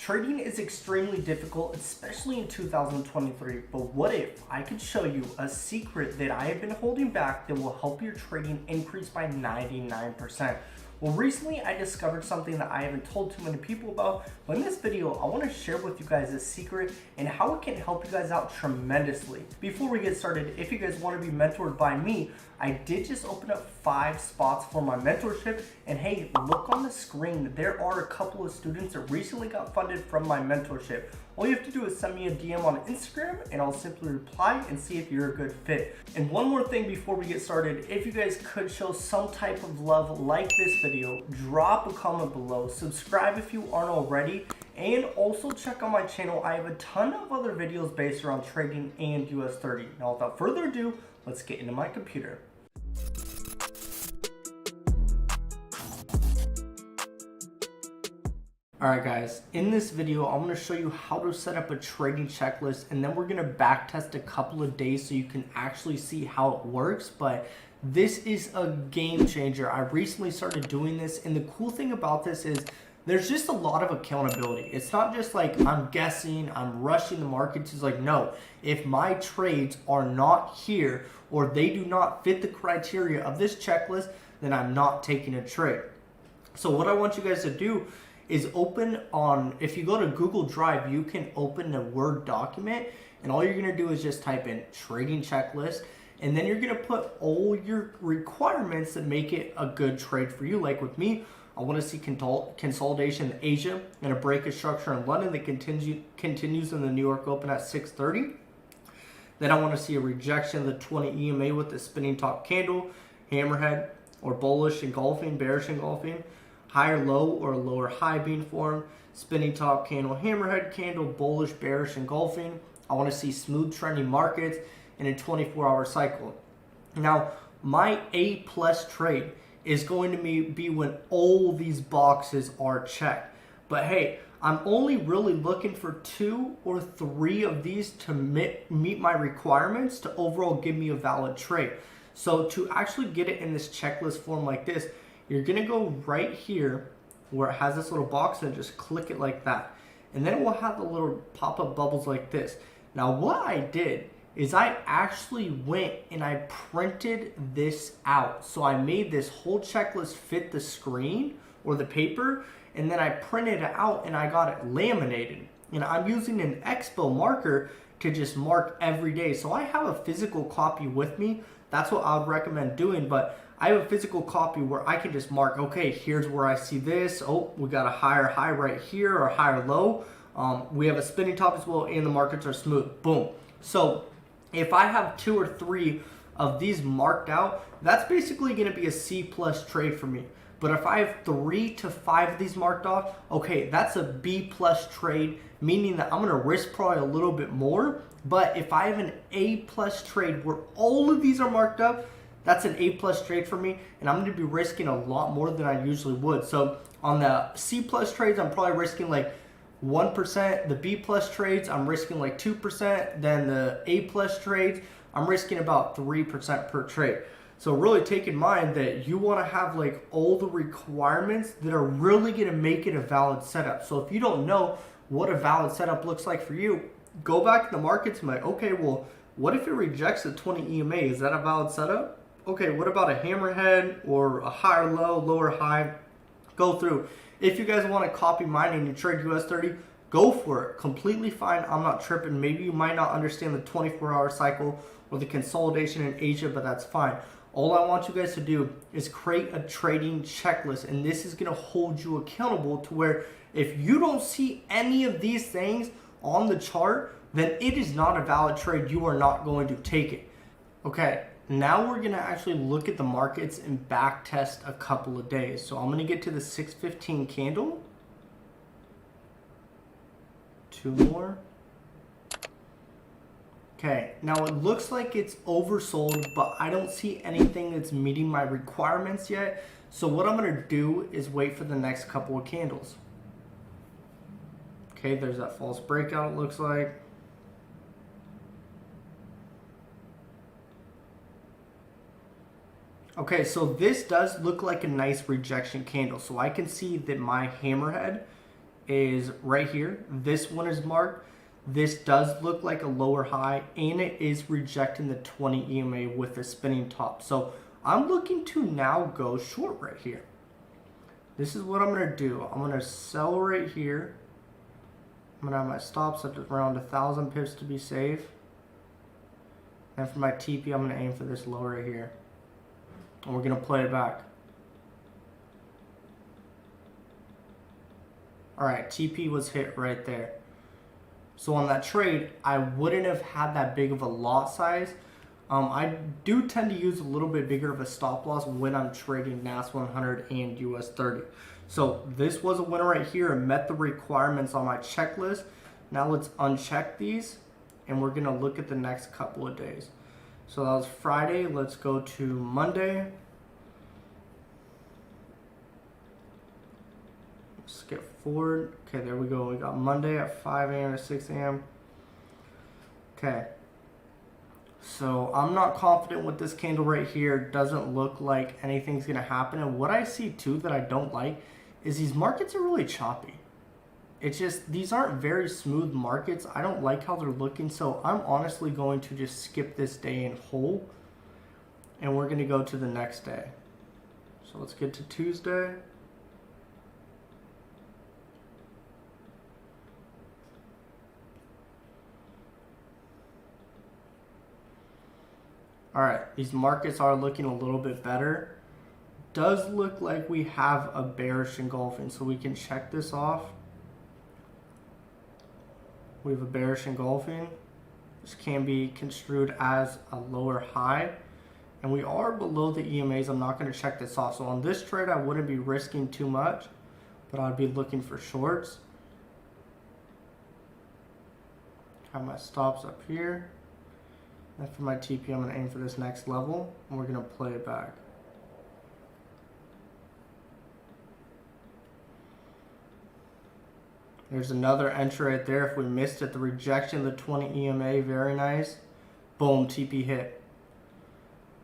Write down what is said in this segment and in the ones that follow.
Trading is extremely difficult, especially in 2023, but what if I could show you a secret that I have been holding back that will help your trading increase by 99%? Well, recently I discovered something that I haven't told too many people about, but in this video I want to share with you guys a secret and how it can help you guys out tremendously. Before we get started, if you guys want to be mentored by me, I did just open up 5 spots for my mentorship, and hey, look on the screen, there are a couple of students that recently got funded from my mentorship. All you have to do is send me a DM on Instagram and I'll simply reply and see if you're a good fit. And one more thing before we get started, if you guys could show some type of love like this video, drop a comment below, subscribe if you aren't already, and also check out my channel. I have a ton of other videos based around trading and US 30. Now without further ado, let's get into my computer. Alright guys, in this video I'm going to show you how to set up a trading checklist, and then we're going to back test a couple of days so you can actually see how it works. But this is a game changer. I recently started doing this, and the cool thing about this is there's just a lot of accountability. It's not just like I'm guessing, I'm rushing the markets. It's like, no, if my trades are not here or they do not fit the criteria of this checklist, then I'm not taking a trade. So what I want you guys to do is open on, if you go to Google Drive, you can open a Word document, and all you're gonna do is just type in trading checklist, and then you're gonna put all your requirements that make it a good trade for you. Like with me, I wanna see consolidation in Asia and a break of structure in London that continues in the New York Open at 6:30. Then I wanna see a rejection of the 20 EMA with the spinning top candle, hammerhead, or bullish engulfing, bearish engulfing, higher low or lower high being formed, spinning top candle, hammerhead candle, bullish, bearish engulfing. I want to see smooth trending markets in a 24-hour cycle. Now, my A+ trade is going to be when all these boxes are checked. But hey, I'm only really looking for 2 or 3 of these to meet my requirements to overall give me a valid trade. So to actually get it in this checklist form like this, you're gonna go right here where it has this little box and just click it like that. And then it will have the little pop-up bubbles like this. Now what I did is I actually went and I printed this out. So I made this whole checklist fit the screen or the paper, and then I printed it out and I got it laminated. And I'm using an Expo marker to just mark every day. So I have a physical copy with me. That's what I would recommend doing, but I have a physical copy where I can just mark, okay, here's where I see this. Oh, we got a higher high right here or a higher low. We have a spinning top as well, and the markets are smooth. Boom. So if I have 2 or 3 of these marked out, that's basically going to be a C+ trade for me. But if I have 3 to 5 of these marked off, okay, that's a B+ trade, meaning that I'm going to risk probably a little bit more. But if I have an A+ trade where all of these are marked up, that's an A+ trade for me, and I'm going to be risking a lot more than I usually would. So on the C+ trades, I'm probably risking like 1%. The B+ trades, I'm risking like 2%. Then the A+ trades, I'm risking about 3% per trade. So really take in mind that you want to have like all the requirements that are really going to make it a valid setup. So if you don't know what a valid setup looks like for you, go back to the markets and be like, okay, well, what if it rejects the 20 EMA? Is that a valid setup? Okay, what about a hammerhead or a higher low, lower high? Go through. If you guys want to copy mine and you trade US 30, go for it. Completely fine. I'm not tripping. Maybe you might not understand the 24-hour cycle or the consolidation in Asia, but that's fine. All I want you guys to do is create a trading checklist, and this is going to hold you accountable to where if you don't see any of these things on the chart, then it is not a valid trade. You are not going to take it. Okay. Now we're going to actually look at the markets and back test a couple of days. So I'm going to get to the 615 candle. 2 more. Okay, now it looks like it's oversold, but I don't see anything that's meeting my requirements yet. So what I'm going to do is wait for the next couple of candles. Okay, there's that false breakout, it looks like. Okay, so this does look like a nice rejection candle. So I can see that my hammerhead is right here. This one is marked. This does look like a lower high, and it is rejecting the 20 EMA with a spinning top. So I'm looking to now go short right here. This is what I'm going to do. I'm going to sell right here. I'm going to have my stops at around 1,000 pips to be safe. And for my TP, I'm going to aim for this low right here. And we're going to play it back. Alright, TP was hit right there. So on that trade, I wouldn't have had that big of a lot size. I do tend to use a little bit bigger of a stop loss when I'm trading NAS 100 and US 30. So this was a winner right here and met the requirements on my checklist. Now let's uncheck these and we're going to look at the next couple of days. So that was Friday. Let's go to Monday. Skip forward. Okay, there we go. We got Monday at 5 a.m. to 6 a.m. Okay. So I'm not confident with this candle right here. Doesn't look like anything's going to happen. And what I see too that I don't like is these markets are really choppy. It's just, these aren't very smooth markets. I don't like how they're looking. So I'm honestly going to just skip this day and hold. And we're going to go to the next day. So let's get to Tuesday. Alright, these markets are looking a little bit better. Does look like we have a bearish engulfing, so we can check this off. We have a bearish engulfing. This can be construed as a lower high. And we are below the EMAs. I'm not going to check this off. So on this trade, I wouldn't be risking too much, but I'd be looking for shorts. Have my stops up here. And for my TP, I'm going to aim for this next level, and we're going to play it back. There's another entry right there. If we missed it, the rejection of the 20 EMA, very nice. Boom, TP hit.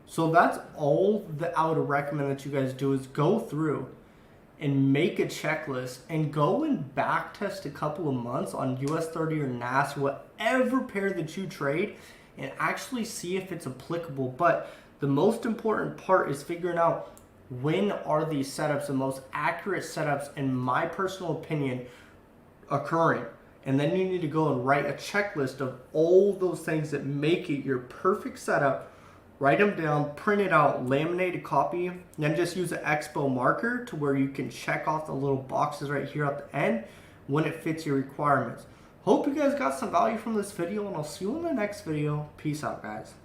So that's all that I would recommend that you guys do is go through and make a checklist and go and back test a couple of months on US 30 or NAS, whatever pair that you trade, and actually see if it's applicable. But the most important part is figuring out when are these setups the most accurate setups, in my personal opinion, occurring. And then you need to go and write a checklist of all those things that make it your perfect setup. Write them down, print it out, laminate a copy, then just use an expo marker to where you can check off the little boxes right here at the end when it fits your requirements. Hope you guys got some value from this video, and I'll see you in the next video. Peace out, guys.